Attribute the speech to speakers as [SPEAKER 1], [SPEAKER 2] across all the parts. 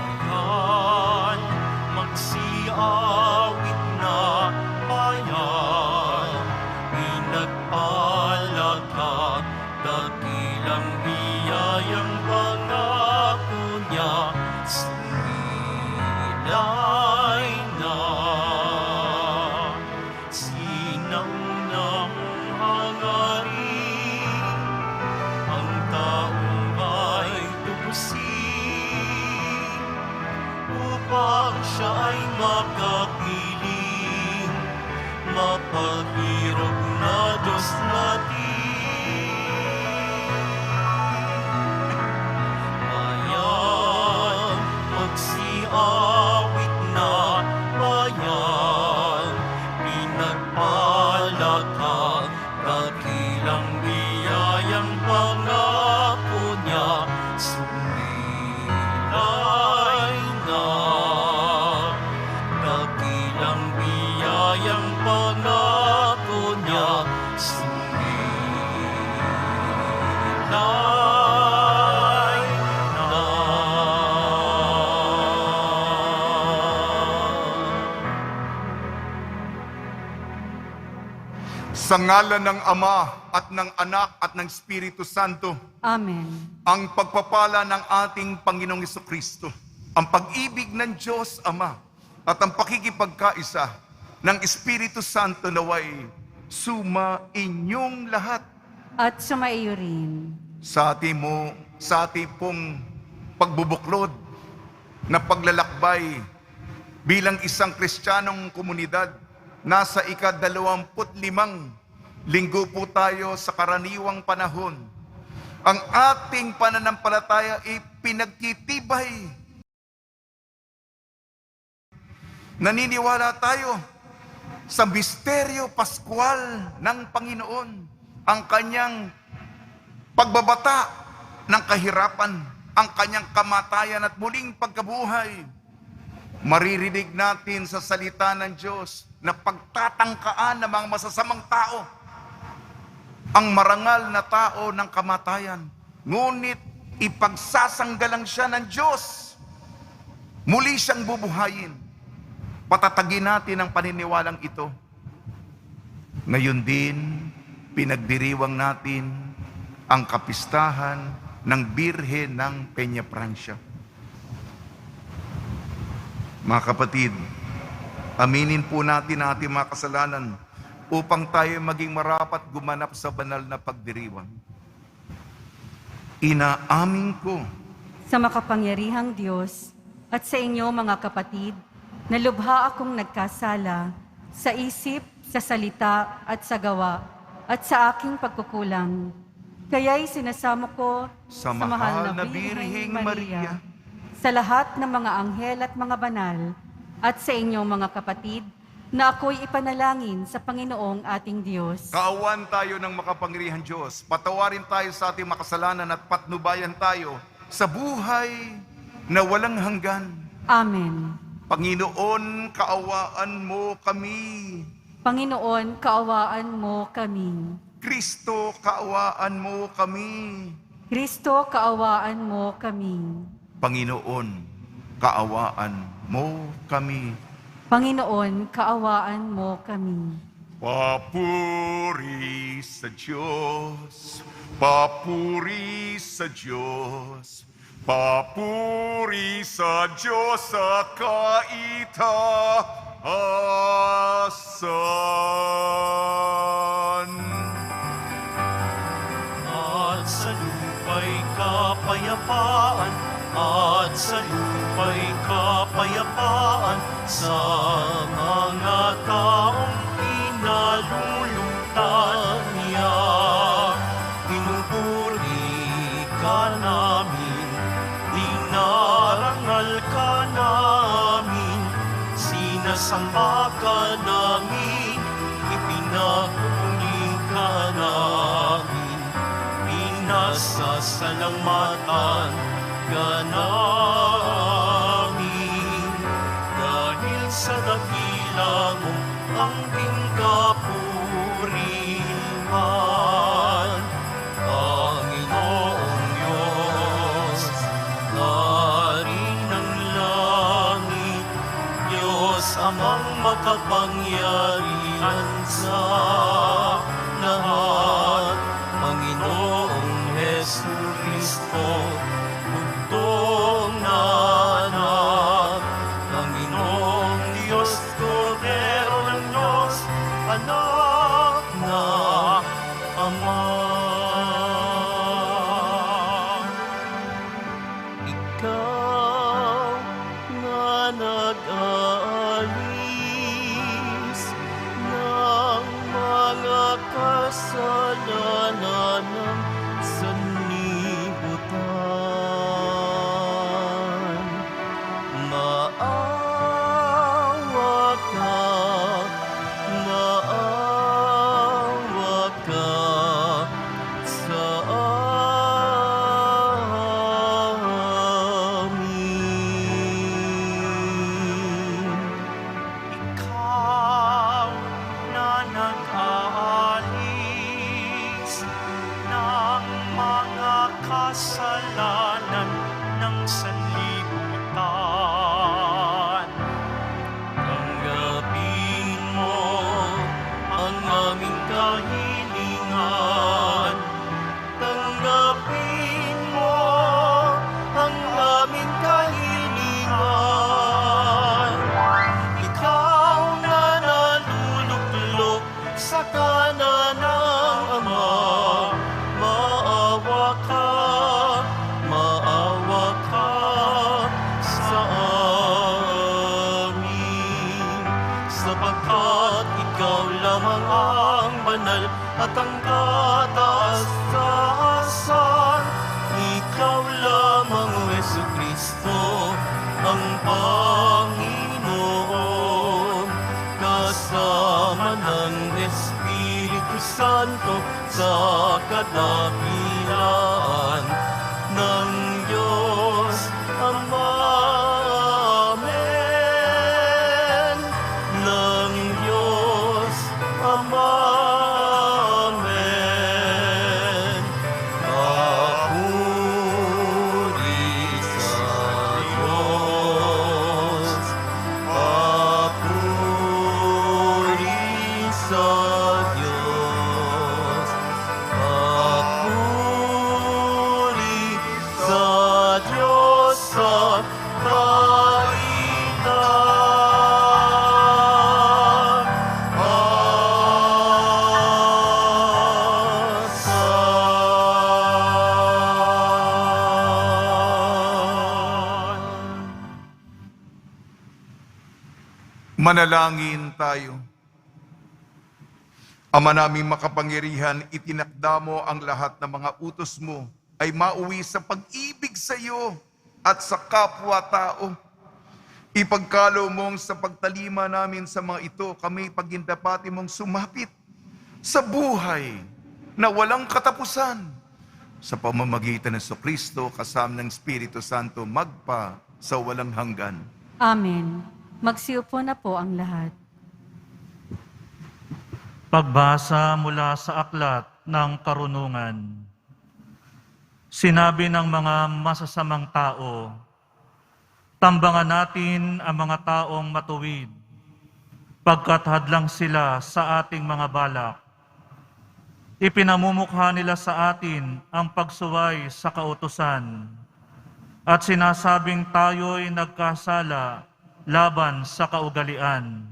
[SPEAKER 1] Bayan, magsiawit na bayan, pinagpala ka, dakilang biyayang pangako niya, sumilay na. Sinaunang hangarin, ang taong ay tubusin, upang siya ay makapiling, mapahirap na Diyos natin. Bayan, magsiawit na bayan, pinagpala ka, dakilang biyayang pangako niya, sumilay na. Dakilang biyayang pangako niya, sumilay na.
[SPEAKER 2] Sa ngalan ng Ama at ng Anak at ng Espiritu Santo,
[SPEAKER 3] Amen.
[SPEAKER 2] ang pagpapala ng ating Panginoong Jesucristo, ang pag-ibig ng Diyos Ama, at ang pakikipagkaisa ng Espiritu Santo naway suma inyong lahat.
[SPEAKER 3] At sumaiyo rin.
[SPEAKER 2] Sa ating pong pagbubuklod na paglalakbay bilang isang Kristiyanong komunidad, nasa ika-25 linggo po tayo sa karaniwang panahon. Ang ating pananampalataya ay pinagtitibay. Naniniwala tayo sa misteryo paskwal ng Panginoon, ang kanyang pagbabata ng kahirapan, ang kanyang kamatayan at muling pagkabuhay. Maririnig natin sa salita ng Diyos na pagtatangkaan ng mga masasamang tao ang marangal na tao ng kamatayan. Ngunit ipagsasanggalang siya ng Diyos. Muli siyang bubuhayin. Patatagin natin ang paniniwalang ito. Ngayon din, pinagdiriwang natin ang kapistahan ng Birhen ng Peña Francia. Mga kapatid, aminin po natin ang ating mga kasalanan upang tayo maging marapat gumanap sa banal na pagdiriwang. Inaamin ko
[SPEAKER 3] Sa makapangyarihang Diyos at sa inyo mga kapatid, na lubha akong nagkasala sa isip, sa salita at sa gawa at sa aking pagkukulang. Kaya'y sinasamo ko
[SPEAKER 2] sa mahal na Birheng Maria,
[SPEAKER 3] sa lahat ng mga anghel at mga banal, at sa inyong mga kapatid, na ako'y ipanalangin sa Panginoong ating Diyos.
[SPEAKER 2] kaawan tayo ng makapangyarihang Diyos. Patawarin tayo sa ating makasalanan at patnubayan tayo sa buhay na walang hanggan.
[SPEAKER 3] Amen.
[SPEAKER 2] Panginoon, kaawaan mo kami.
[SPEAKER 3] Panginoon, kaawaan mo kami.
[SPEAKER 2] Kristo, kaawaan mo kami.
[SPEAKER 3] Kristo, kaawaan mo kami.
[SPEAKER 2] Panginoon, kaawaan mo kami.
[SPEAKER 3] Panginoon, kaawaan mo kami.
[SPEAKER 2] Papuri sa Diyos, papuri sa Diyos, papuri sa Diyos sa kaitaasan.
[SPEAKER 1] At sa lupa'y kapayapaan, at sa lupa'y kapayapaan, sa mga taong pinalulungtan niya. Pinupuri ka namin, dinarangal ka namin, sinasamba ka namin, ipinagpupuri ka namin, pinasasalamatan ka namin. Dahil sa dakila mong ang iyong kapurihan. Panginoong Diyos, Hari ng langit, Diyos amang makapangyarihan sa lahat, Panginoong Hesu Kristo, bugtong na anak, Panginoong Diyos, Kordero ng Diyos, anak na Ama. Ikaw na nag-aalis ng mga kasalanan ng sanlibutan. Maawa ka sa amin. Ikaw na nag-aalis ng mga kasalanan ng sanlibutan. Tanggapin mo ang aming kahilingan. Tanggapin mo ang aming kahilingan. Ikaw na naluluklok sa kanan ng Ama, maawa ka sa amin, sapagkat ikaw lamang ang banal at ang kataasan. Ikaw lamang, Hesu Kristo, ang Panginoon, kasama ng Espiritu Santo sa kadakilaan ng Diyos Ama. Amen. Ng Diyos Ama. Amen. Papuri sa Diyos. Papuri sa Diyos. Papuri sa Diyos sa
[SPEAKER 2] Manalangin tayo. Ama naming makapangyarihan, itinakda mo ang lahat ng mga utos mo ay mauwi sa pag-ibig sa iyo at sa kapwa-tao. Ipagkalo mong sa pagtalima namin sa mga ito, kami pagindapati mong sumapit sa buhay na walang katapusan sa pamamagitan ng Kristo kasama ng Espiritu Santo magpa sa walang hanggan.
[SPEAKER 3] Amen. Magsiupo na po ang lahat.
[SPEAKER 4] Pagbasa mula sa aklat ng karunungan. Sinabi ng mga masasamang tao, tambangan natin ang mga taong matuwid, pagkat hadlang sila sa ating mga balak. Ipinamumukha nila sa atin ang pagsuway sa kautusan, at sinasabing tayo'y nagkasala laban sa kaugalian.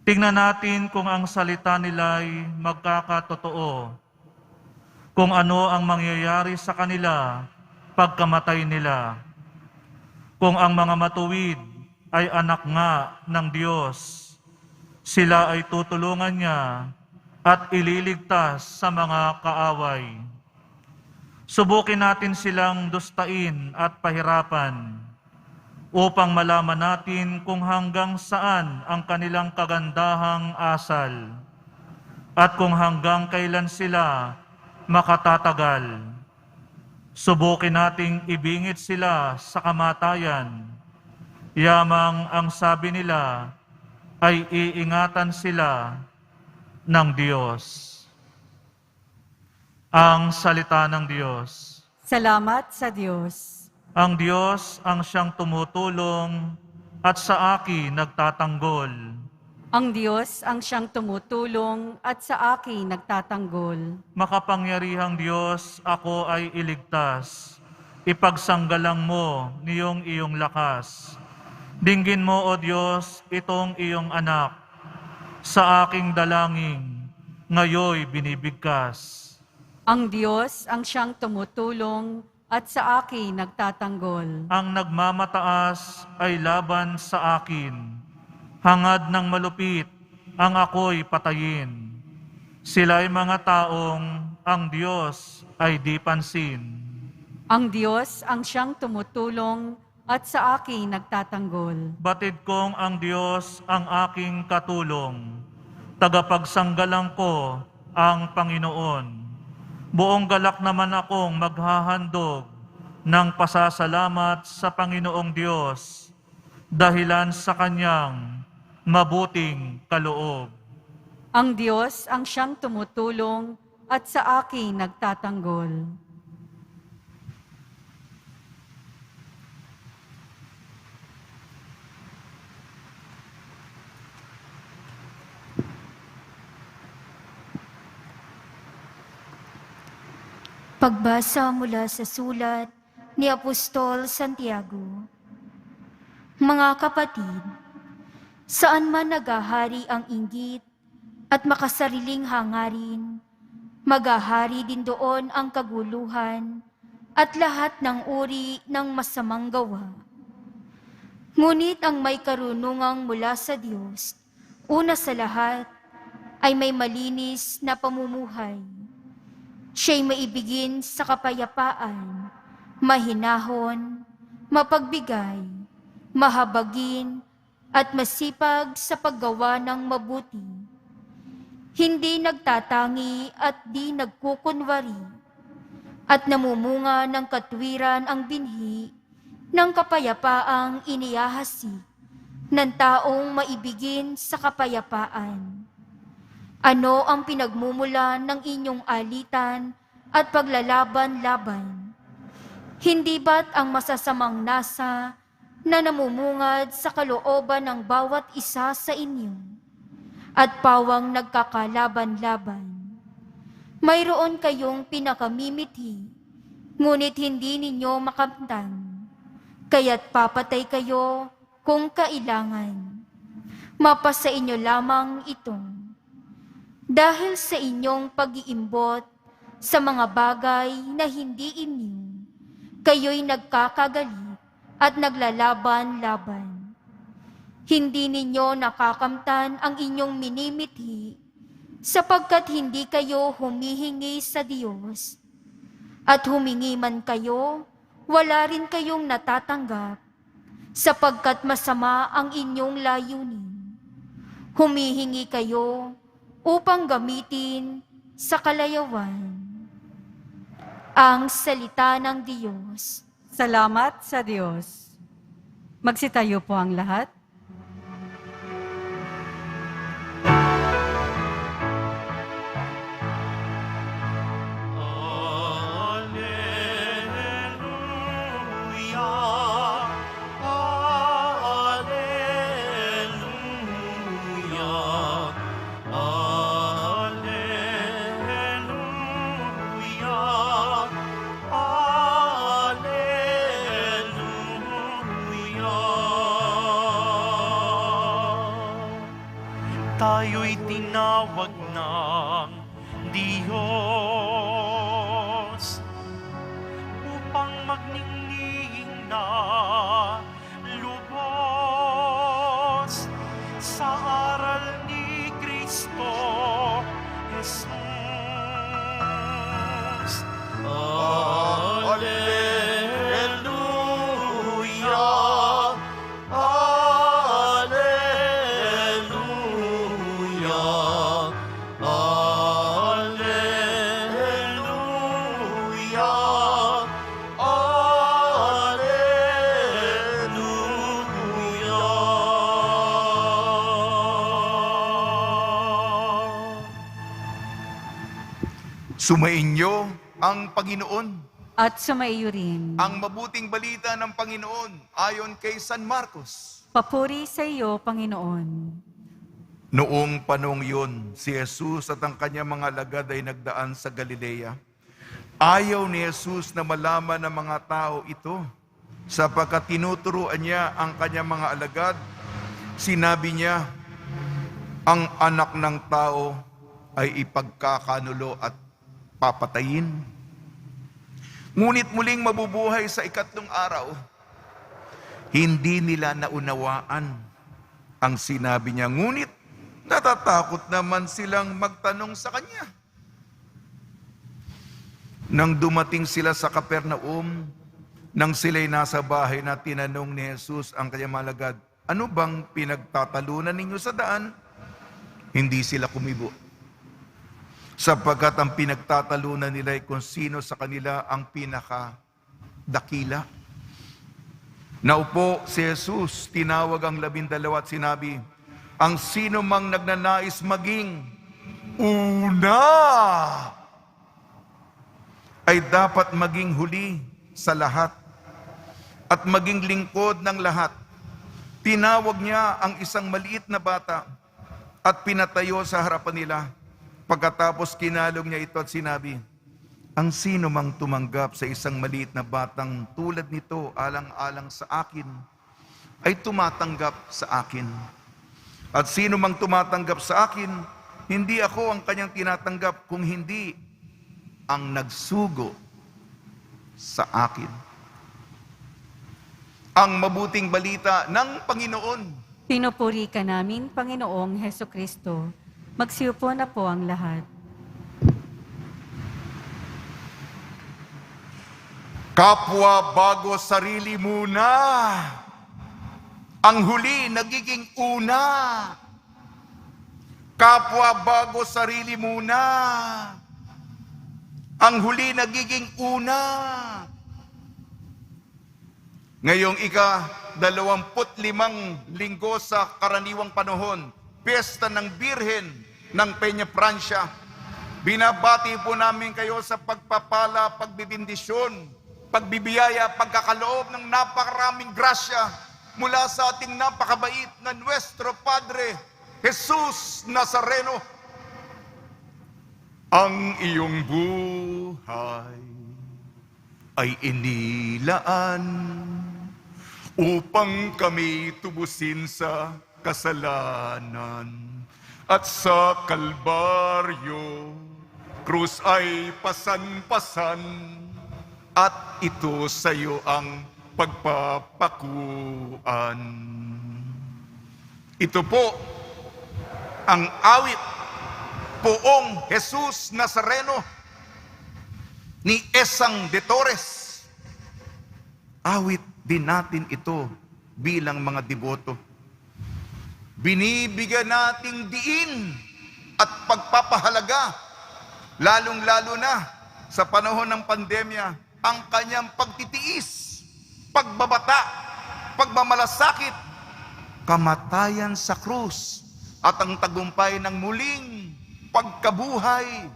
[SPEAKER 4] Tingnan natin kung ang salita nila'y magkakatotoo, kung ano ang mangyayari sa kanila pagkamatay nila, kung ang mga matuwid ay anak nga ng Diyos, sila ay tutulungan niya at ililigtas sa mga kaaway. Subukin natin silang dustain at pahirapan, upang malaman natin kung hanggang saan ang kanilang kagandahang asal at kung hanggang kailan sila makatatagal. Subukin nating ibingit sila sa kamatayan. Yamang ang sabi nila ay iingatan sila ng Diyos. Ang salita ng Diyos.
[SPEAKER 3] Salamat sa Diyos.
[SPEAKER 4] Ang Diyos ang siyang tumutulong at sa akin nagtatanggol.
[SPEAKER 3] Ang Diyos ang siyang tumutulong at sa akin nagtatanggol.
[SPEAKER 4] Makapangyarihang Diyos, ako ay iligtas. Ipagsanggalang mo niyong iyong lakas. Dinggin mo, O Diyos, itong iyong anak. Sa aking dalangin, ngayoy binibigkas.
[SPEAKER 3] Ang Diyos ang siyang tumutulong at sa akin nagtatanggol.
[SPEAKER 4] Ang nagmamataas ay laban sa akin. Hangad ng malupit, ang ako'y patayin. Sila'y mga taong ang Diyos ay di pansin.
[SPEAKER 3] Ang Diyos ang siyang tumutulong at sa akin nagtatanggol.
[SPEAKER 4] Batid kong ang Diyos ang aking katulong. Tagapagsanggalang ko ang Panginoon. Buong galak naman akong maghahandog ng pasasalamat sa Panginoong Diyos dahilan sa Kanyang mabuting kaloob.
[SPEAKER 3] Ang Diyos ang siyang tumutulong at sa akin nagtatanggol.
[SPEAKER 5] Pagbasa mula sa sulat ni Apostol Santiago. Mga kapatid, saan man naghahari ang inggit at makasariling hangarin, maghahari din doon ang kaguluhan at lahat ng uri ng masamang gawa. Ngunit ang may karunungang mula sa Diyos, una sa lahat, ay may malinis na pamumuhay. Siya'y maibigin sa kapayapaan, mahinahon, mapagbigay, mahabagin, at masipag sa paggawa ng mabuti. Hindi nagtatangi at di nagkukunwari, at namumunga ng katwiran ang binhi ng kapayapaang inihahasi ng taong maibigin sa kapayapaan. Ano ang pinagmumulan ng inyong alitan at paglalaban-laban? Hindi ba't ang masasamang nasa na namumungad sa kalooban ng bawat isa sa inyo at pawang nagkakalaban-laban? Mayroon kayong pinakamimiti, ngunit hindi ninyo makamtan, kaya't papatay kayo kung kailangan. Mapasa inyo lamang itong dahil sa inyong pag-iimbot sa mga bagay na hindi inyo, kayo'y nagkakagalit at naglalaban-laban. Hindi ninyo nakakamtan ang inyong minimithi sapagkat hindi kayo humihingi sa Diyos. At humingi man kayo, wala rin kayong natatanggap sapagkat masama ang inyong layunin. Humihingi kayo upang gamitin sa kalayawan. Ang salita ng Diyos.
[SPEAKER 3] Salamat sa Diyos. Magsitayo po ang lahat.
[SPEAKER 1] Tayo'y tinawag ng Diyos upang magningning na lubos sa aral ni Kristo Jesus. Alleluia! Alleluia! Alleluia!
[SPEAKER 2] Sumainyo ang Panginoon.
[SPEAKER 3] At sumaiyo rin.
[SPEAKER 2] Ang mabuting balita ng Panginoon ayon kay San Marcos.
[SPEAKER 3] Papuri sa iyo, Panginoon.
[SPEAKER 2] Noong panong yun, si Jesus at ang kanyang mga alagad ay nagdaan sa Galilea. Ayaw ni Jesus na malaman ng mga tao ito, sapagkat tinuturuan niya ang kanyang mga alagad. Sinabi niya, ang anak ng tao ay ipagkakanulo at papatayin. Ngunit muling mabubuhay sa ikatlong araw. Hindi nila naunawaan ang sinabi niya. Ngunit natatakot naman silang magtanong sa kanya. Nang dumating sila sa Capernaum, nang sila'y nasa bahay na tinanong ni Jesus ang kanyang mga alagad, ano bang pinagtatalunan ninyo sa daan? Hindi sila kumibo. Sapagkat ang pinagtatalunan nila ay kung sino sa kanila ang pinakadakila. Naupo si Jesus, tinawag ang 12 at sinabi, ang sino mang nagnanais maging una ay dapat maging huli sa lahat at maging lingkod ng lahat. Tinawag niya ang isang maliit na bata at pinatayo sa harapan nila. Pagkatapos kinalog niya ito at sinabi, ang sino mang tumanggap sa isang maliit na batang tulad nito alang-alang sa akin, ay tumatanggap sa akin. At sino mang tumatanggap sa akin, hindi ako ang kanyang tinatanggap, kung hindi ang nagsugo sa akin. Ang mabuting balita ng Panginoon.
[SPEAKER 3] Pinupuri ka namin, Panginoong Heso Kristo. Magsiupo na po ang lahat.
[SPEAKER 2] Kapwa bago sarili muna. Ang huli nagiging una. Kapwa bago sarili muna. Ang huli nagiging una. Ngayong 25 linggo sa karaniwang panahon, Piyesta ng Birhen ng Peña Francia. Binabati po namin kayo sa pagpapala, pagbibindisyon, pagbibiyaya, pagkakaloob ng napakaraming grasya mula sa ating napakabait na Nuestro Padre, Jesus Nazareno. Ang iyong buhay ay inilaan upang kami tubusin sa kasalanan. At sa Kalbaryo, krus ay pasan-pasan, at ito sa iyo ang pagpapakuan. Ito po ang awit Poong Jesus Nazareno ni Esang de Torres. Awit din natin ito bilang mga deboto. Binibigyan nating diin at pagpapahalaga, lalong-lalo na sa panahon ng pandemya, ang kanyang pagtitiis, pagbabata, pagmamalasakit, kamatayan sa krus, at ang tagumpay ng muling pagkabuhay.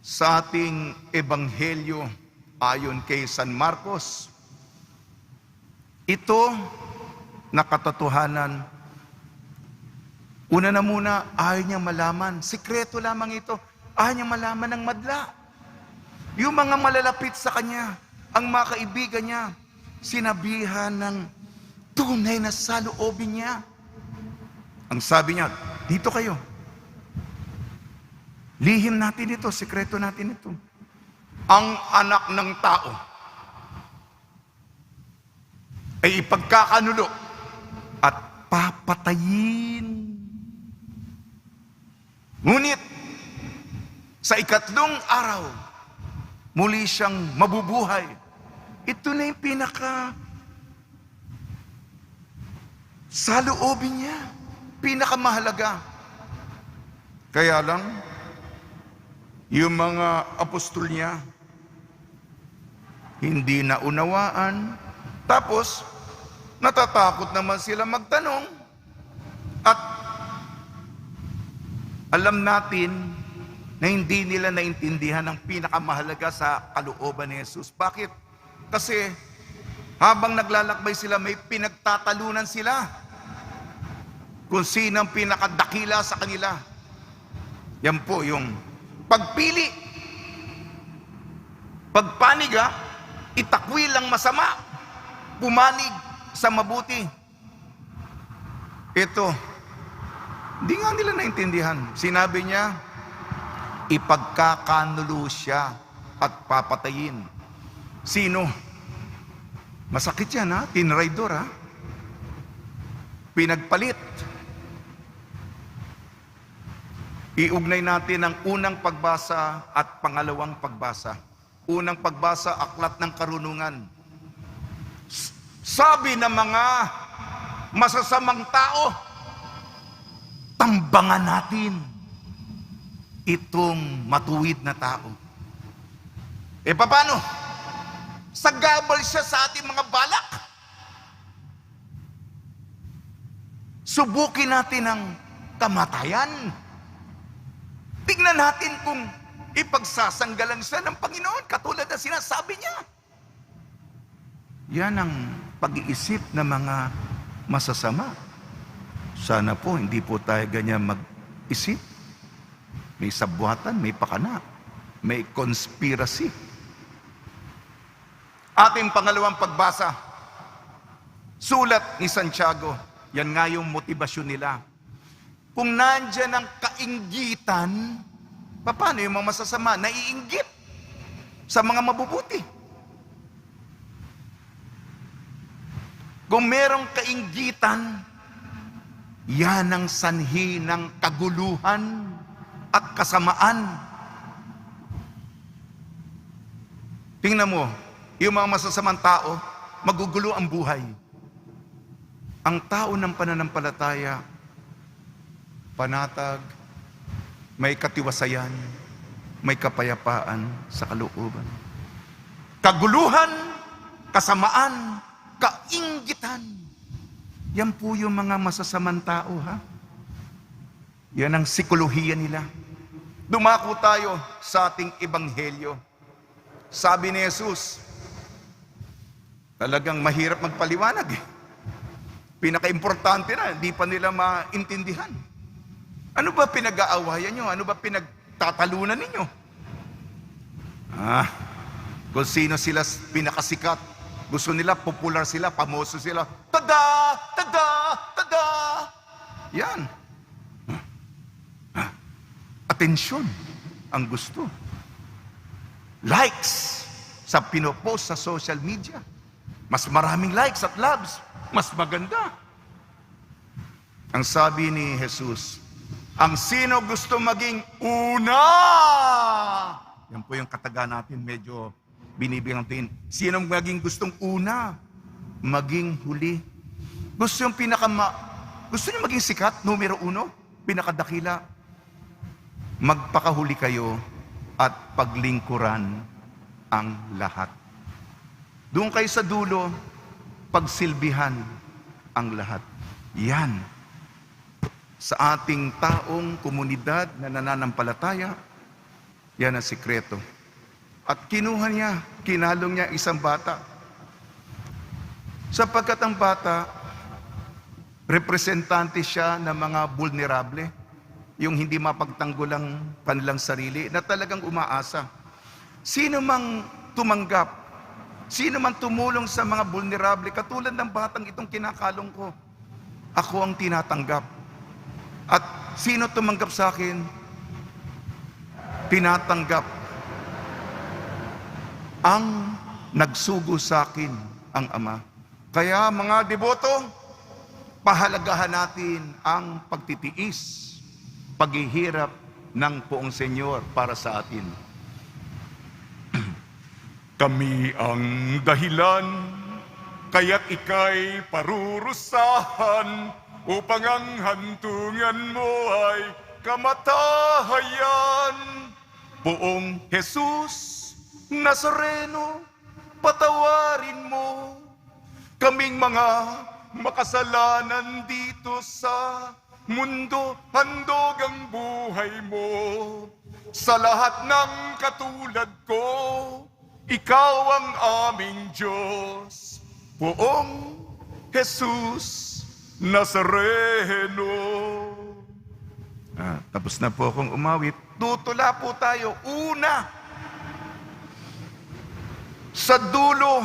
[SPEAKER 2] Sa ating ebanghelyo ayon kay San Marcos, ito na katotohanan. Una na muna, ayaw niyang malaman. Sikreto lamang ito. Ayaw niyang malaman ng madla. Yung mga malalapit sa kanya, ang mga kaibigan niya, sinabihan ng tunay na saloobin niya. Ang sabi niya, dito kayo. Lihim natin ito, sikreto natin ito. Ang anak ng tao ay ipagkakanulo at papatayin. Ngunit, sa ikatlong araw, muli siyang mabubuhay. Ito na yung saloobin niya, pinakamahalaga. Kaya lang, yung mga apostol niya, hindi naunawaan. Tapos, natatakot naman sila magtanong. At alam natin na hindi nila naintindihan ang pinakamahalaga sa kalooban ni Jesus. Bakit? Kasi habang naglalakbay sila, may pinagtatalunan sila kung sino ang pinakadakila sa kanila. Yan po yung pagpili. Pagpaniga, itakwil ang masama, pumanig sa mabuti. Ito, hindi nga nila naintindihan. Sinabi niya, ipagkakanulo siya at papatayin. Sino? Masakit yan, ha? Tinraidor, ha? Pinagpalit. Iugnay natin ang unang pagbasa at pangalawang pagbasa. Unang pagbasa, Aklat ng Karunungan. Sabi ng mga masasamang tao, tambangan natin itong matuwid na tao. Paano? Sagabal siya sa ating mga balak. Subukin natin ang kamatayan. Tingnan natin kung ipagsasanggalan siya ng Panginoon, katulad na sinasabi niya. Yan ang pag-iisip ng mga masasama. Sana po, hindi po tayo ganyan mag-isip. May sabwatan, may pakana, may conspiracy. Ating pangalawang pagbasa, sulat ni Santiago. Yan nga yung motivasyon nila. Kung nandyan ang kainggitan, paano yung mga masasama? Naiinggit sa mga mabubuti. Kung merong kainggitan, yan ang sanhi ng kaguluhan at kasamaan. Tingnan mo, yung mga masasamang tao, magugulo ang buhay. Ang tao ng pananampalataya, panatag, may katiwasayan, may kapayapaan sa kalooban. Kaguluhan, kasamaan, kainggitan. Yan po yung mga masasamang tao, ha? Yan ang psikolohiya nila. Dumako tayo sa ating ebanghelyo. Sabi ni Jesus, talagang mahirap magpaliwanag eh. Pinaka-importante na, hindi pa nila maintindihan. Ano ba pinag-aawayan nyo? Ano ba pinagtatalunan ninyo? Kung sino sila pinakasikat. Gusto nila, popular sila, pamoso sila. Tada! Tada! Tada! Yan. Atensyon ang gusto. Likes sa pinopost sa social media. Mas maraming likes at loves. Mas maganda. Ang sabi ni Jesus, ang sino gusto maging una? Yan po yung kataga natin, medyo binibilang natin. Sino maging gustong una? Maging huli. Gusto niyo maging sikat, numero 1, pinakadakila. Magpakahuli kayo at paglingkuran ang lahat. Doon kayo sa dulo, pagsilbihan ang lahat. Yan. Sa ating taong komunidad na nananampalataya, yan ang sikreto. At kinuha niya, kinalong niya isang bata. Sapagkat ang bata, representante siya ng mga vulnerable, yung hindi mapagtanggol ang kanilang sarili, na talagang umaasa. Sino mang tumanggap, sino man tumulong sa mga vulnerable, katulad ng batang itong kinakalong ko, ako ang tinatanggap. At sino tumanggap sa akin, tinatanggap. Ang nagsugo sa akin, ang Ama. Kaya mga deboto, pahalagahan natin ang pagtitiis, paghihirap ng Poong Senyor para sa atin. Kami ang dahilan, kaya't ika'y parurusahan, upang ang hantungan mo ay kamatahayan. Poong Jesus Nazareno, patawarin mo kaming mga makasalanan dito sa mundo. Handog ang buhay mo, sa lahat ng katulad ko, ikaw ang aming Diyos, Poong Jesus Nazareno. Tapos na po akong umawit. Tutula po tayo. Una, sa dulo,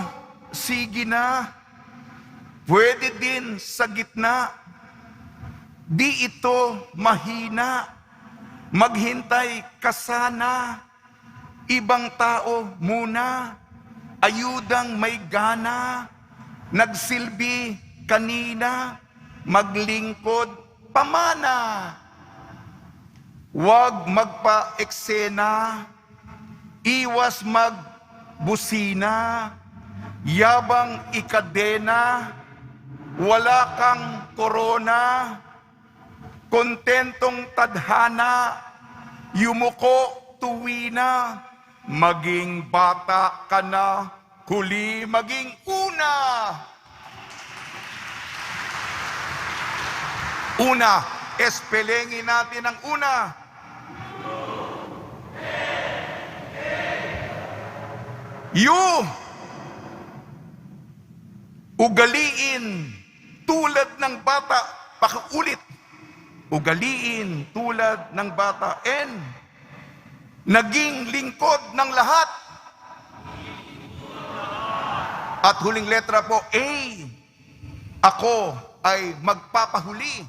[SPEAKER 2] sige na. Pwede din sa gitna. Di ito mahina. Maghintay ka sana. Ibang tao muna. Ayudang may gana. Nagsilbi kanina. Maglingkod pamana. Huwag magpa-eksena. Iwas magbusina. Yabang ikadena. Wala kang korona, kontentong tadhana, yumuko tuwina, maging bata ka na, huli maging una. Una, espelengin natin ang una. Ugaliin tulad ng bata, pakiulit. Ugaliin tulad ng bata. N. Naging lingkod ng lahat. At huling letra po, A. Ako ay magpapahuli.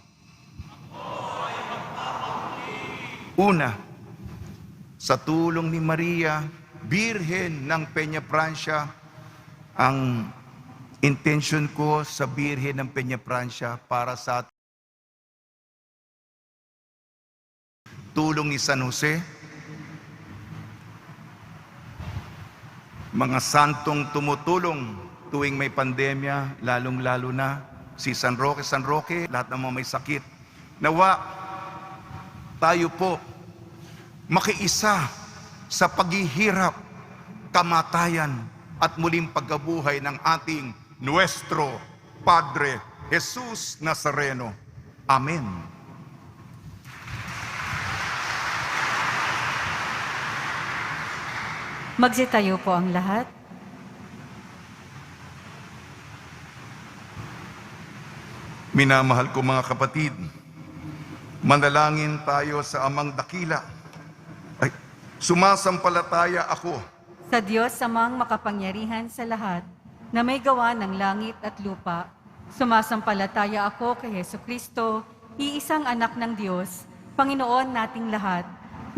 [SPEAKER 2] Una, sa tulong ni Maria, Birhen ng Peña Francia, ang intention ko sa Birhen ng Peña Francia para sa tulong ni San Jose, mga santong tumutulong tuwing may pandemya, lalong-lalo na si San Roque, lahat ng mga may sakit. Nawa, tayo po makiisa sa paghihirap, kamatayan, at muling pagkabuhay ng ating Nuestro Padre Jesus Nazareno. Amen.
[SPEAKER 3] Magsitayo po ang lahat.
[SPEAKER 2] Minamahal ko mga kapatid, manalangin tayo sa Amang Dakila. Sumasampalataya ako
[SPEAKER 3] Sa Diyos amang makapangyarihan sa lahat, na may gawa ng langit at lupa, sumasampalataya ako kay Jesucristo, iisang anak ng Diyos, Panginoon nating lahat.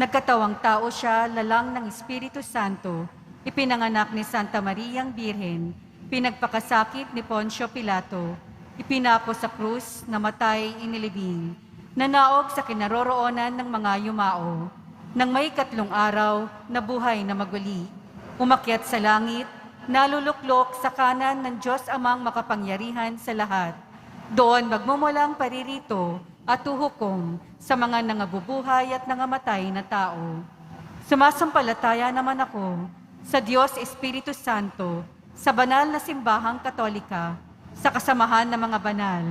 [SPEAKER 3] Nagkatawang tao siya, lalang ng Espiritu Santo, ipinanganak ni Santa Mariang Birhen, pinagpakasakit ni Poncio Pilato, ipinako sa krus, namatay, inilibing, nanaog sa kinaroroonan ng mga yumao, nang may 3 araw, nabuhay na maguli, umakyat sa langit, naluluklok sa kanan ng Diyos amang makapangyarihan sa lahat. Doon magmumulang paririto at uhukom sa mga nangabubuhay at nangamatay na tao. Sumasampalataya naman ako sa Diyos Espiritu Santo, sa banal na simbahang katolika, sa kasamahan ng mga banal,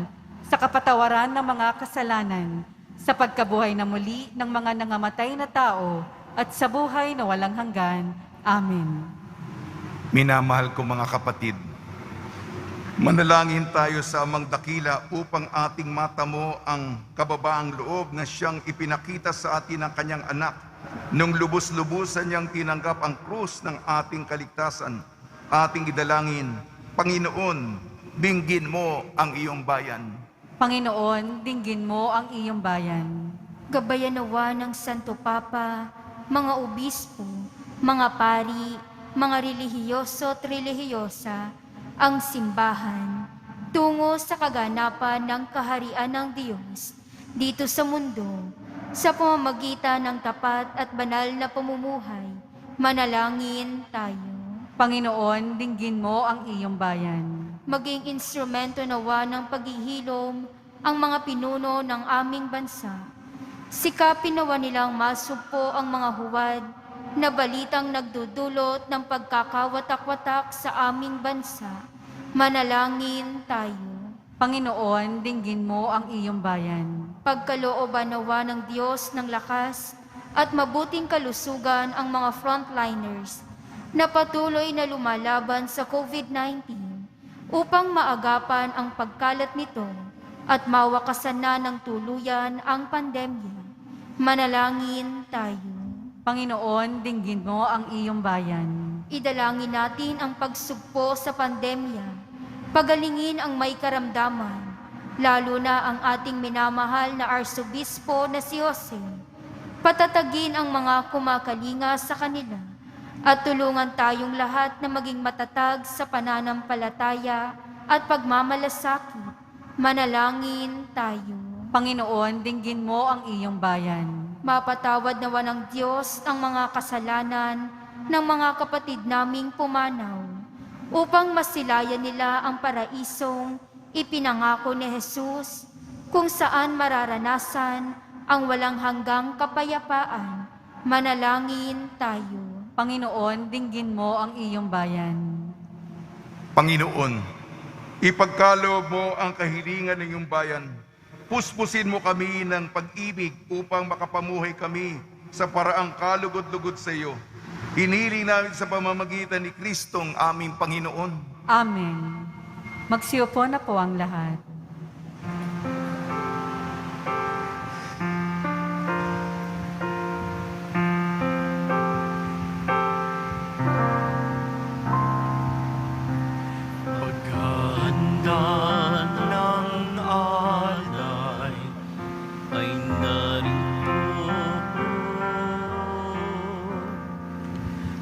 [SPEAKER 3] sa kapatawaran ng mga kasalanan, sa pagkabuhay na muli ng mga nangamatay na tao, at sa buhay na walang hanggan. Amen.
[SPEAKER 2] Minamahal ko mga kapatid, manalangin tayo sa Amang Dakila upang ating matamo ang kababaang loob na siyang ipinakita sa atin ng kanyang anak nung lubos-lubusan niyang tinanggap ang krus ng ating kaligtasan. Ating idalangin, Panginoon, dinggin mo ang iyong bayan.
[SPEAKER 3] Panginoon, dinggin mo ang iyong bayan.
[SPEAKER 5] Gabayan nawa ng Santo Papa, mga obispo, mga pari, mga relihiyoso at relihiyosa, ang simbahan, tungo sa kaganapan ng kaharian ng Diyos dito sa mundo, sa pamamagitan ng tapat at banal na pamumuhay. Manalangin tayo.
[SPEAKER 3] Panginoon, dinggin mo ang iyong bayan.
[SPEAKER 5] Maging instrumento nawa ng paghihilom ang mga pinuno ng aming bansa. Sikapin nawa nilang masugpo ang mga huwad na balitang nagdudulot ng pagkakawatak-watak sa aming bansa. Manalangin tayo.
[SPEAKER 3] Panginoon, dinggin mo ang iyong bayan.
[SPEAKER 5] Pagkalooban nawa ng Diyos ng lakas at mabuting kalusugan ang mga frontliners na patuloy na lumalaban sa COVID-19 upang maagapan ang pagkalat nito at mawakasan na ng tuluyan ang pandemya. Manalangin tayo.
[SPEAKER 3] Panginoon, dinggin mo ang iyong bayan.
[SPEAKER 5] Idalangin natin ang pagsugpo sa pandemya, pagalingin ang may karamdaman, lalo na ang ating minamahal na Arsobispo na si Jose. Patatagin ang mga kumakalinga sa kanila at tulungan tayong lahat na maging matatag sa pananampalataya at pagmamalasakit. Manalangin tayo.
[SPEAKER 3] Panginoon, dinggin mo ang iyong bayan.
[SPEAKER 5] Mapatawad nawa ng Diyos ang mga kasalanan ng mga kapatid naming pumanaw upang masilayan nila ang paraisong ipinangako ni Jesus kung saan mararanasan ang walang hanggang kapayapaan. Manalangin tayo.
[SPEAKER 3] Panginoon, dinggin mo ang iyong bayan.
[SPEAKER 2] Panginoon, ipagkaloob mo ang kahilingan ng iyong bayan. Puspusin mo kami ng pag-ibig upang makapamuhay kami sa paraang kalugod-lugod sa iyo. Hiniling namin sa pamamagitan ni Kristong aming Panginoon.
[SPEAKER 3] Amen. Magsiupo na po ang lahat.
[SPEAKER 1] Paghahanda ng alay ay narito,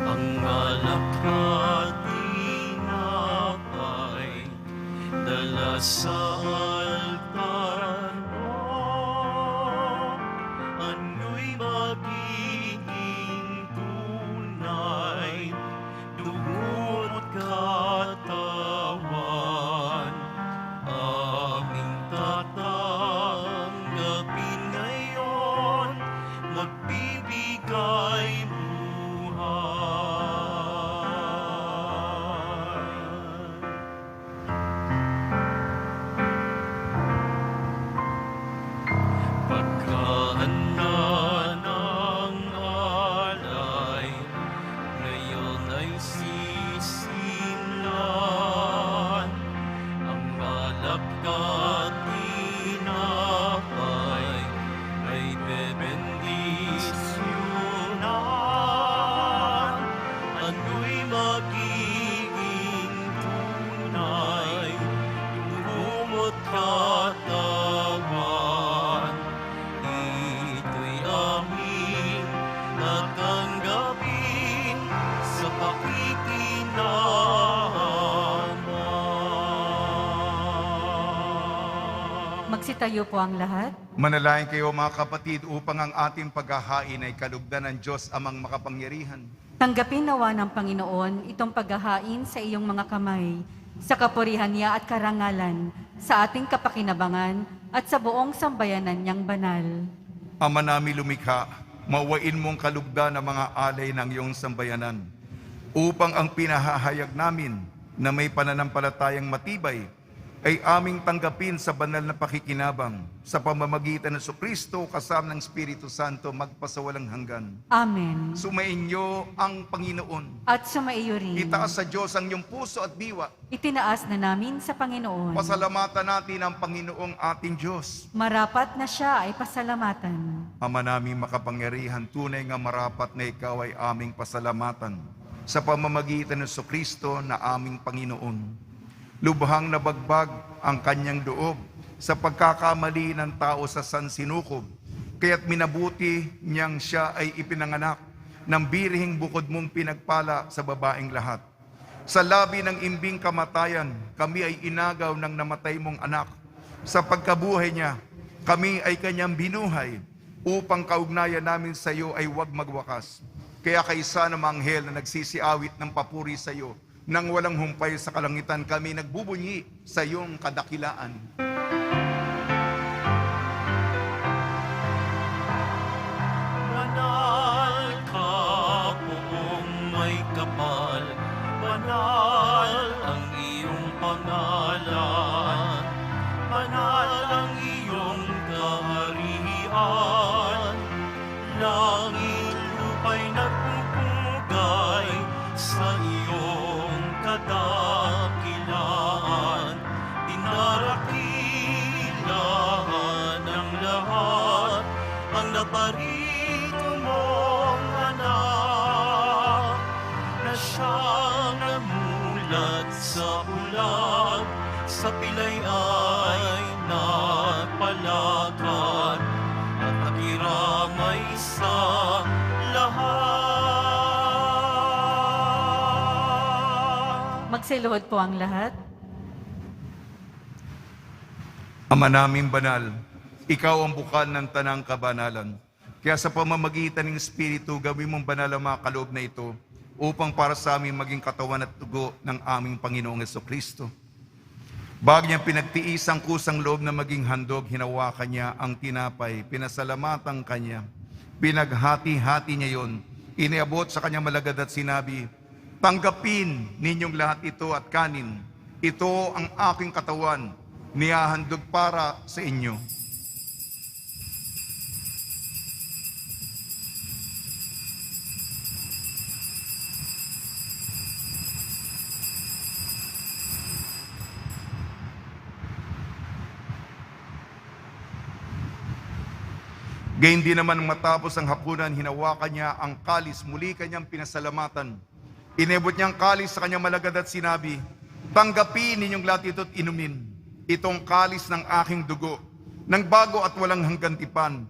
[SPEAKER 1] ang alak at tinapay dala sa altar mo. Ano'y magiging tunay, dugo't katawan, aming tatanggapin ngayon, magbibigay buhay. Pagkahanda ng alay, ngayon ay sisimulan. Ang alak at tinapay ay bebendisyonan. Ano'y magiging tunay, dugo't katawan. Ito'y aming tatanggapin sa pakikinabang.
[SPEAKER 3] Magsitayo po ang lahat.
[SPEAKER 2] Manalangin kayo mga kapatid upang ang ating paghahain ay kalugdan ng Diyos amang makapangyarihan.
[SPEAKER 3] Tanggapin nawa ng Panginoon itong paghahain sa iyong mga kamay, sa kapurihan niya at karangalan, sa ating kapakinabangan at sa buong sambayanan niyang banal.
[SPEAKER 2] Ama namin lumikha, mawain mong kalugdan ang mga alay ng iyong sambayanan, upang ang pinahahayag namin na may pananampalatayang matibay ay aming tanggapin sa banal na pakikinabang sa pamamagitan ng Kristo kasama ng Espiritu Santo magpasawalang hanggan.
[SPEAKER 3] Amen.
[SPEAKER 2] Sumainyo ang Panginoon.
[SPEAKER 3] At sumaiyo rin.
[SPEAKER 2] Itaas sa Diyos ang iyong puso at diwa.
[SPEAKER 3] Itinaas na namin sa Panginoon.
[SPEAKER 2] Pasalamatan natin ang Panginoong ating Diyos.
[SPEAKER 3] Marapat na siya ay pasalamatan.
[SPEAKER 2] Ama namin makapangyarihan, tunay nga marapat na ikaw ay aming pasalamatan sa pamamagitan ng Kristo na aming Panginoon. Lubhang nabagbag ang kanyang loob sa pagkakamali ng tao sa sansinukob, kaya't minabuti niyang siya ay ipinanganak ng birihing bukod mong pinagpala sa babaeng lahat. Sa labi ng imbing kamatayan, kami ay inagaw ng namatay mong anak. Sa pagkabuhay niya, kami ay kanyang binuhay upang kaugnayan namin sa iyo ay huwag magwakas. Kaya kaysa ng anghel na nagsisiawit ng papuri sa iyo, nang walang humpay sa kalangitan, kami nagbubunyi sa iyong kadakilaan.
[SPEAKER 1] Banal ka, poong may kapal, banal ang iyong pangalan, banal ang iyong kaharian, langit Gabarito mong anak, na siyang namulat sa ulan, sa pilay ay nagpalakad, at nakiramay sa lahat.
[SPEAKER 3] Magsiluhod po ang lahat.
[SPEAKER 2] Ama naming banal, ikaw ang bukal ng tanang kabanalan. Kaya sa pamamagitan ng Espiritu, gawin mong banal ang mga kaloob na ito upang para sa amin maging katawan at dugo ng aming Panginoong Jesucristo. Bago niya pinagtiis ang kusang loob na maging handog, hinawakan niya ang tinapay, pinasalamatan kanya, pinaghati-hati niya yon, iniabot sa kanyang malagad at sinabi, "Tanggapin ninyong lahat ito at kanin. Ito ang aking katawan, nihahandog para sa inyo." Gayun din naman matapos ang hapunan, hinawakan niya ang kalis, muli kanyang pinasalamatan. Inebot niya ang kalis sa kanyang malagad at sinabi, "Tanggapin ninyong lahat ito at inumin. Itong kalis ng aking dugo, ng bago at walang hanggang tipan.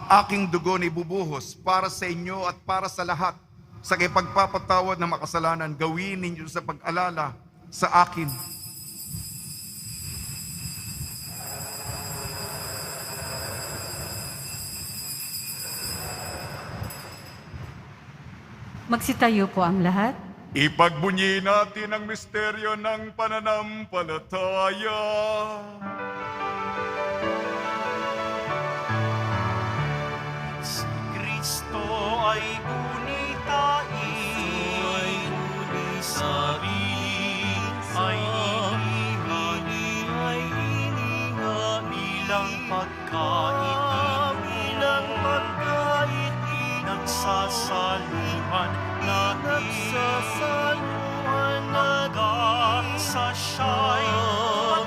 [SPEAKER 2] Aking dugo na ibubuhos para sa inyo at para sa lahat. Sa ipagpapatawad ng makasalanan, gawin ninyo sa pag-alala sa akin."
[SPEAKER 3] Magsitayo po ang lahat.
[SPEAKER 2] Ipagbunyi natin ang misteryo ng pananampalataya.
[SPEAKER 1] Si Kristo ay gunitain, sarili ay iniha bilang pagkain, nagsasaluhan natin, hanggang sa siya'y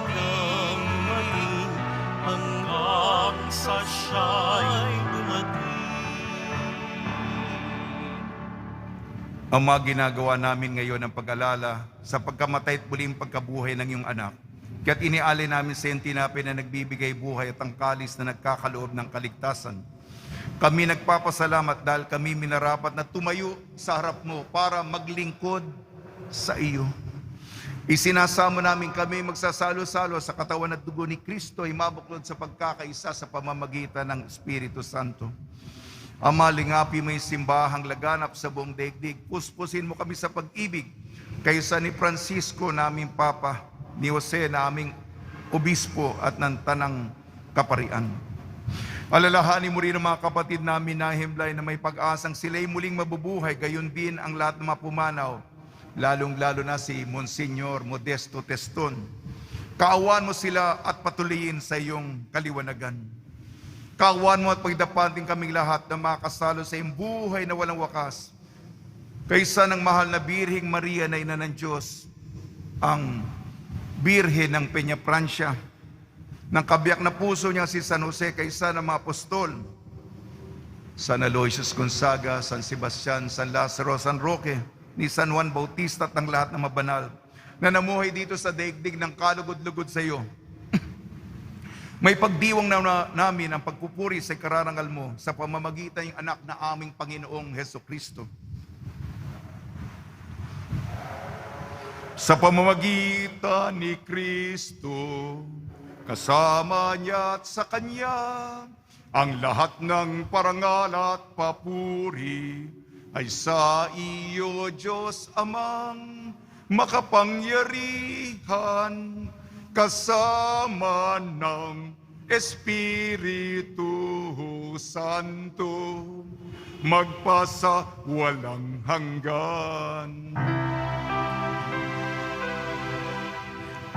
[SPEAKER 1] dumating, hanggang sa siya'y dumating.
[SPEAKER 2] Ang mga ginagawa namin ngayon ang pag-alala sa pagkamatay at muling pagkabuhay ng iyong anak. Kaya't inialay namin sa iyong tinapay na nagbibigay buhay at ang kalis na nagkakaloob ng kaligtasan. Kami nagpapasalamat dahil kami minarapat na tumayo sa harap mo para maglingkod sa iyo. Isinasamo namin kami magsasalo-salo sa katawan at dugo ni Kristo ay mabuklod sa pagkakaisa sa pamamagitan ng Espiritu Santo. Ama, lingapi mo yung simbahang laganap sa buong daigdig. Puspusin mo kami sa pag-ibig kaysa ni Francisco naming Papa, ni Jose naming Obispo at ng Tanang Kaparian. Alalahanin mo rin ang mga kapatid namin na himlay na may pag-asang sila'y muling mabubuhay, gayon din ang lahat ng mga pumanaw, lalong-lalo na si Monsignor Modesto Teston. Kaawaan mo sila at patuloyin sa iyong kaliwanagan. Kaawaan mo at pagdapating kaming lahat na makasalo sa iyong buhay na walang wakas. Kaysa ng mahal na Birheng Maria na Ina ng Diyos, ang Birhen ng Peña Francia, ng kabiyak na puso niya si San Jose kaysa ng mga apostol, San Aloysius Gonzaga, San Sebastian, San Lazaro, San Roque, ni San Juan Bautista at ng lahat ng mabanal na namuhay dito sa daigdig ng kalugod-lugod sa iyo. May pagdiwang na namin ang pagpupuri sa kararangal mo sa pamamagitan ng anak na aming Panginoong Hesukristo. Sa pamamagitan ni Kristo, kasama niya at sa Kanya, ang lahat ng parangal at papuri ay sa iyo, Diyos Amang makapangyarihan, kasama ng Espiritu Santo, magpasa walang hanggan.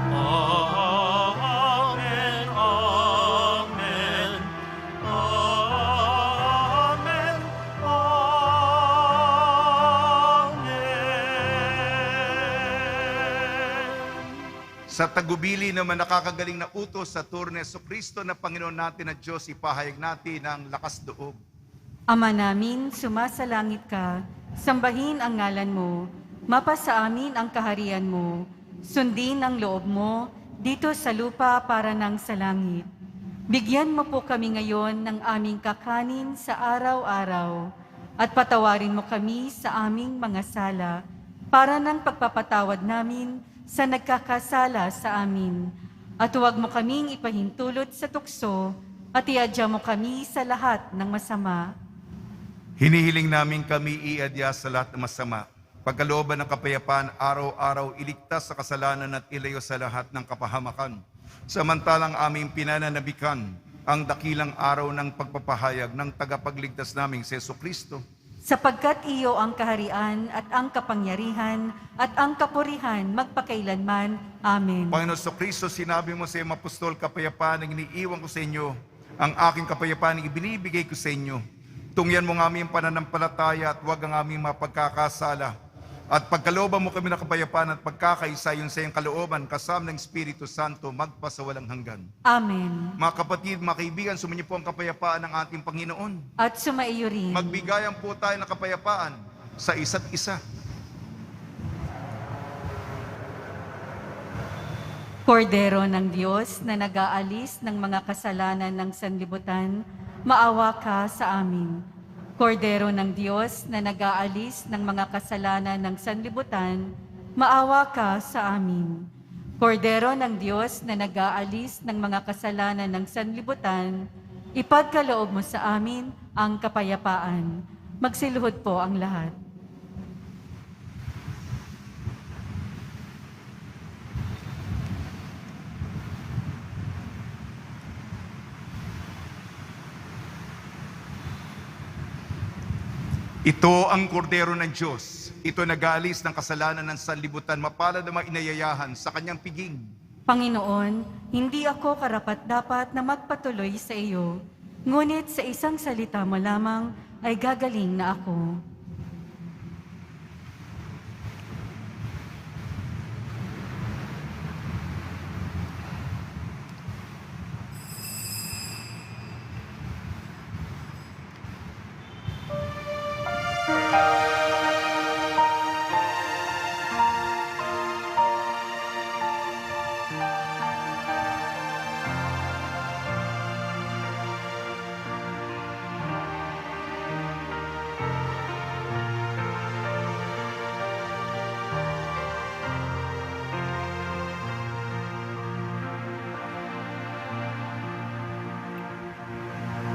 [SPEAKER 1] Amen, amen, amen, amen.
[SPEAKER 2] Sa tagubili naman nakakagaling na utos sa turno ni Jesucristo na Panginoon natin at Diyos, ipahayag natin ang lakas loob.
[SPEAKER 3] Ama namin, sumasalangit ka, sambahin ang ngalan mo, mapasa amin ang kaharian mo, sundin ang loob mo, dito sa lupa para nang sa langit. Bigyan mo po kami ngayon ng aming kakanin sa araw-araw, at patawarin mo kami sa aming mga sala, para ng pagpapatawad namin sa nagkakasala sa amin. At huwag mo kaming ipahintulot sa tukso, at iadya mo kami sa lahat ng masama.
[SPEAKER 2] Hinihiling namin kami iadya sa lahat ng masama. Pagkalooban ng kapayapaan, araw-araw iligtas sa kasalanan at ilayo sa lahat ng kapahamakan. Samantalang aming pinananabikan ang dakilang araw ng pagpapahayag ng tagapagligtas naming si Jesucristo.
[SPEAKER 3] Sapagkat iyo ang kaharian at ang kapangyarihan at ang kapurihan magpakailanman. Amen.
[SPEAKER 2] Panginoon Jesucristo, sinabi mo sa iyong apostol, kapayapaan ang iniiwan ko sa inyo, ang aking kapayapaan ang ibinibigay ko sa inyo. Tungyan mo ng aming pananampalataya at huwag ang aming mapagkakasala. At pagkalooban mo kami ng kapayapaan at pagkakaisa yun sa iyong kalooban, kasama ng Espiritu Santo, magpasawalang hanggan.
[SPEAKER 3] Amen.
[SPEAKER 2] Mga kapatid, mga kaibigan, sumainyo po ang kapayapaan ng ating Panginoon.
[SPEAKER 3] At sumaiyo rin.
[SPEAKER 2] Magbigayan po tayo ng kapayapaan sa isa't isa.
[SPEAKER 3] Kordero ng Diyos na nag-aalis ng mga kasalanan ng sanlibutan, maawa ka sa amin. Kordero ng Diyos na nag-aalis ng mga kasalanan ng sanlibutan, maawa ka sa amin. Kordero ng Diyos na nag-aalis ng mga kasalanan ng sanlibutan, ipagkaloob mo sa amin ang kapayapaan. Magsiluhod po ang lahat.
[SPEAKER 2] Ito ang kordero ng Diyos. Ito nag-aalis ng kasalanan ng sanlibutan, mapalad na inayayahan sa kanyang piging.
[SPEAKER 3] Panginoon, hindi ako karapat-dapat na magpatuloy sa iyo, ngunit sa isang salita mo lamang ay gagaling na ako.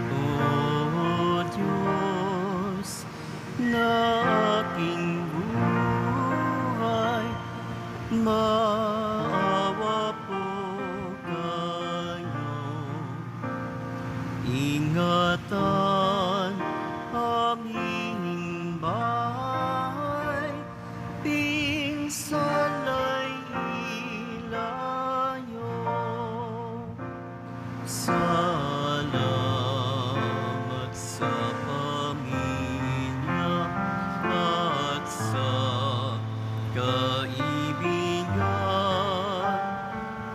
[SPEAKER 1] O Diyos na aking buhay, maawa po kayo. Ingatan ang inyong bahay, pinsan ay ilayo. Salamat sa pamilya at sa kaibigan,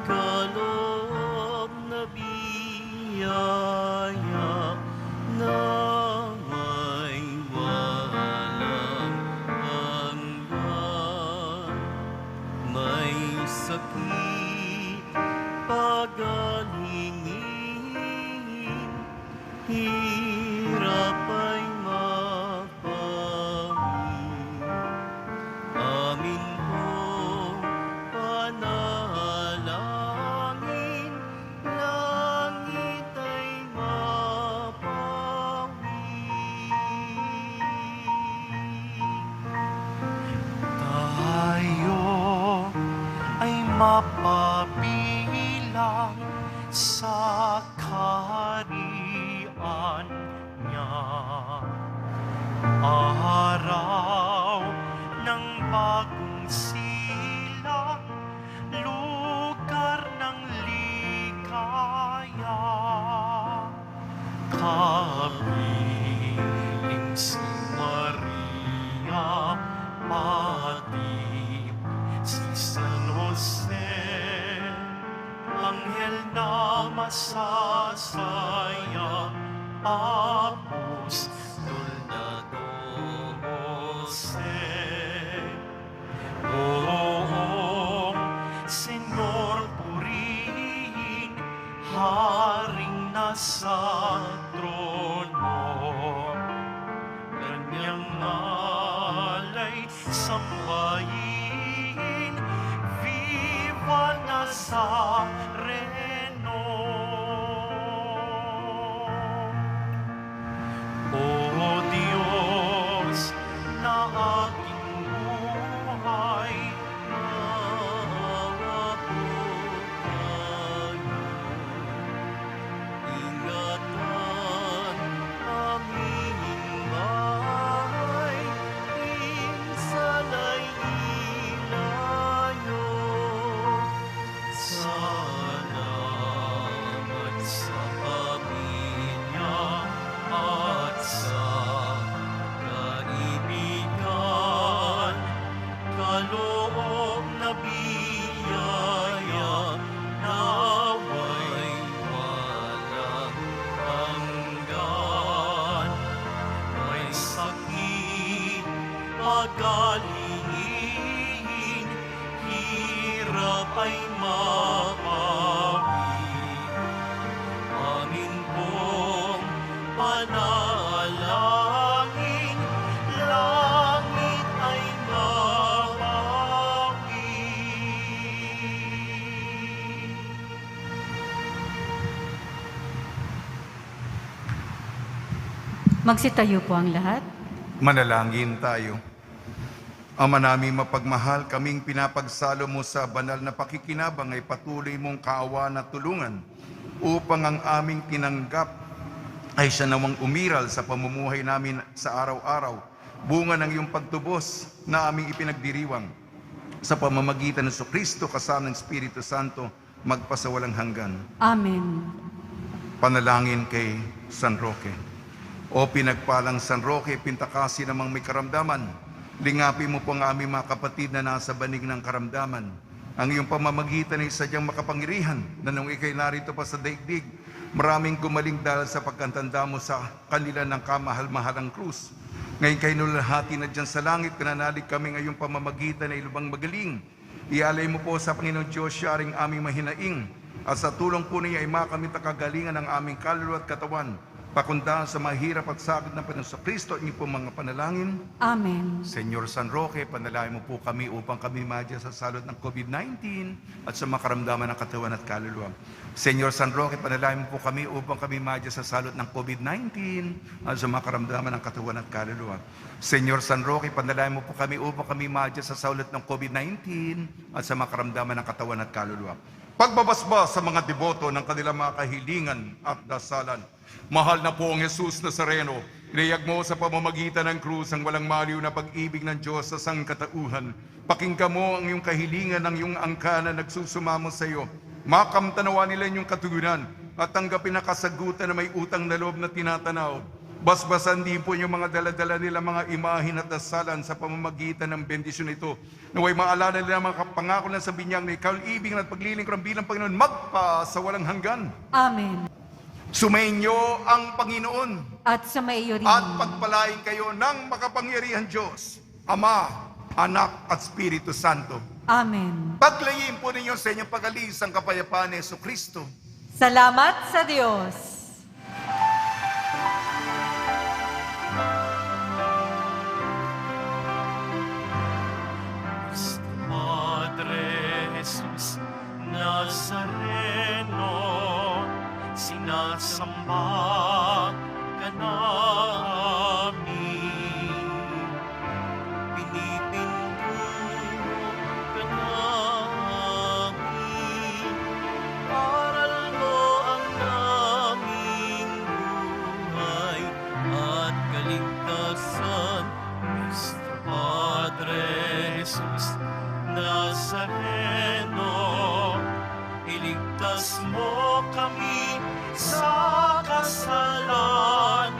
[SPEAKER 1] kaloob na biyaya na may walang hanggan. May sakit pagalingin, hirap ay mapamin. Amin po panalangin, langit ay mapawi. Tayo ay mapabilang sa kaharian niya. Araw ng bagong silang, lugar ng likaya. Kapiling si Maria, pati si San Jose, apostol na Jose. Oo, Senyor, purihin, Haring nasa trono. Kanyang ngalay sambahin, Viva Nazareno. O Diyos na aking buhay, nawa ko kayo. Ingatan aming bahay, minsana'y ilayo. Salamat sa pamilya at sa kaibigan, kaloob na biyaya, naway walang hanggan. May sakit, pagalihin, hirap ay mapawi. Amin pong panalangin, langit ay mapawi.
[SPEAKER 3] Magsitayo po ang lahat.
[SPEAKER 2] Manalangin tayo. Ama namin mapagmahal, kaming pinapagsalo mo sa banal na pakikinabang ay patuloy mong kaawaan at tulungan upang ang aming tinanggap ay siya namang umiral sa pamumuhay namin sa araw-araw, bunga ng iyong pagtubos na aming ipinagdiriwang sa pamamagitan ng Kristo kasama ng Espiritu Santo magpasawalang hanggan.
[SPEAKER 3] Amen.
[SPEAKER 2] Panalangin kay San Roque. O pinagpalang San Roque, pintakasi namang may karamdaman, lingapi mo po ang aming mga kapatid na nasa banig ng karamdaman. Ang iyong pamamagitan ay sadyang makapangyarihan na nung ikay narito pa sa daigdig, maraming gumaling dahil sa pagkantanda mo sa kanila ng kamahal-mahalang krus. Ngayon kayo nulahati na dyan sa langit, kananalig kami ngayong pamamagitan ay lubang magaling. Ialay mo po sa Panginoon Diyos siya ring aming mahinaing, at sa tulong po niya ay makamit ang kagalingan ng aming kaluluwa at katawan, pakundahan sa mahirap at sakit ng Panginoon sa Kristo, inyo po mga panalangin.
[SPEAKER 3] Amen.
[SPEAKER 2] Senyor San Roque, panalangin mo po kami upang kami madya sa salot ng COVID-19 at sa makaramdaman ng katawan at kaluluwa. Senyor San Roque, panalangin mo po kami upang kami madya sa salot ng COVID-19 at sa makaramdaman ng katawan at kaluluwa. Senyor San Roque, panalangin mo po kami upang kami madya sa salot ng COVID-19 at sa makaramdaman ng katawan at kaluluwa. Pagbabasbas sa mga deboto ng kanilang mga kahilingan at dasalan. Mahal na po ang Jesus Nazareno, inayag mo sa pamamagitan ng krus ang walang maliw na pag-ibig ng Diyos sa sangkatauhan. Pakinggan mo ang iyong kahilingan ng iyong angka na nagsusumamo sa iyo. Makamtanawa nila inyong katugunan at tanggapin na kasagutan na may utang na loob na tinatanaw. Basbasan din po yung mga daladala nila mga imahin at dasalan sa pamamagitan ng bendisyon ito. Naway maalala nila mga pangako na sa binyag na ikaw ibig at paglilingkuran bilang Panginoon magpa sa walang hanggan.
[SPEAKER 3] Amen.
[SPEAKER 2] Sumainyo ang Panginoon
[SPEAKER 3] At sa maiyo rin.
[SPEAKER 2] at pagpalain kayo ng makapangyarihan Diyos, Ama, Anak at Espiritu Santo.
[SPEAKER 3] Amen.
[SPEAKER 2] Paglayin po ninyo sa inyong pag-alis ang kapayapaan ni Jesucristo.
[SPEAKER 3] Salamat sa Diyos.
[SPEAKER 1] Padre Jesus Nazareno, sinasamba ka namin. Pinipinduro ka namin. Aral mo ang aming buhay at kaligtasan. Nuestro Padre Jesus Nazareno, iligtas mo kami sa kasalanan.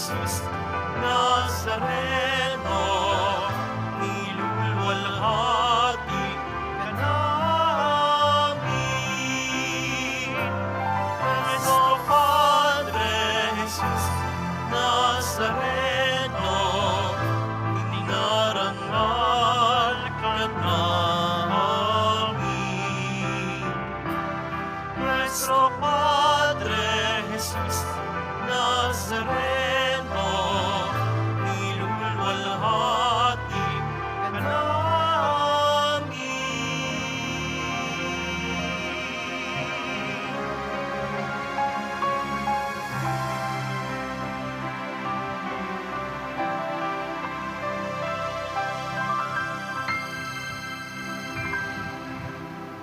[SPEAKER 1] Jesus Nazareno, nilulwalhati ka namin. Nuestro Padre Jesus Nazareno, inarangal ka namin. Nuestro Padre Jesus Nazareno,